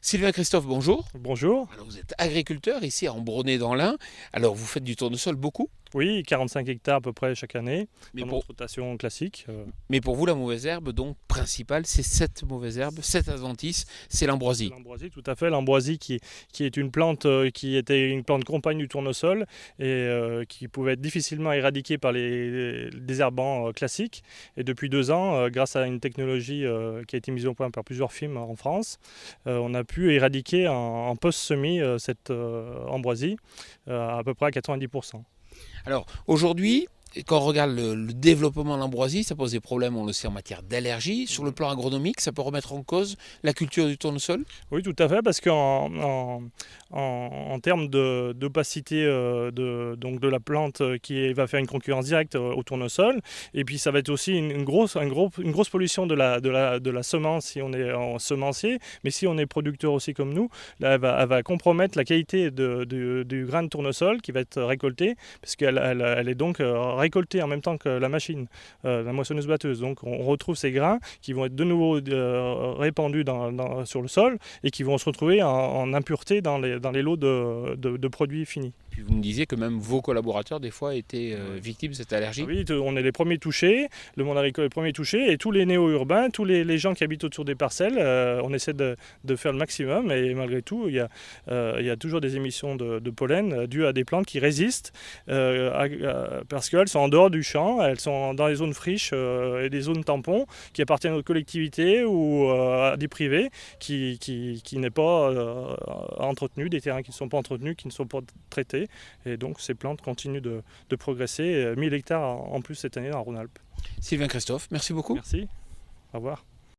Sylvain Christophe, bonjour. Bonjour. Alors vous êtes agriculteur ici à Ambronay dans l'Ain. Alors vous faites du tournesol beaucoup, Oui, 45 hectares à peu près chaque année, mais dans pour, notre rotation classique. mais pour vous la mauvaise herbe donc principale, c'est cette mauvaise herbe, cette adventice, c'est C'est l'ambroisie. l'ambroisie, tout à fait. L'ambroisie qui est une plante qui était une plante compagne du tournesol et qui pouvait être difficilement éradiquée par les désherbants classiques. Et depuis 2 ans, grâce à une technologie qui a été mise au point par plusieurs firmes en France, on a pu éradiquer en post-semis cette ambroisie à peu près à 90%. Alors aujourd'hui, quand on regarde le développement de l'ambroisie, ça pose des problèmes, on le sait, en matière d'allergie. Sur le plan agronomique, ça peut remettre en cause la culture du tournesol. Oui, tout à fait, parce qu'en termes d'opacité donc de la plante va faire une concurrence directe au tournesol, et puis ça va être aussi une grosse pollution de la semence si on est en semencier, mais si on est producteur aussi comme nous, là, elle va compromettre la qualité du grain de tournesol qui va être récolté, puisqu'elle elle est donc récoltée en même temps que la machine, la moissonneuse-batteuse. Donc on retrouve ces grains qui vont être de nouveau répandus sur le sol et qui vont se retrouver en impureté dans les lots de produits finis. Puis vous me disiez que même vos collaborateurs, des fois, étaient victimes de cette Ah allergie. oui, on est les premiers touchés, le monde agricole est les premiers touchés, et tous les néo-urbains, tous les gens qui habitent autour des parcelles, on essaie de faire le maximum, et malgré tout, il y a toujours des émissions de pollen dues à des plantes qui résistent, parce qu'elles sont en dehors du champ, elles sont dans les zones friches et des zones tampons qui appartiennent aux collectivités ou à des privés qui n'est pas entretenu, des terrains qui ne sont pas entretenus, qui ne sont pas traités, et donc ces plantes continuent de progresser. 1000 hectares en plus cette année dans Rhône-Alpes. Sylvain Christophe, merci beaucoup. Merci, au revoir.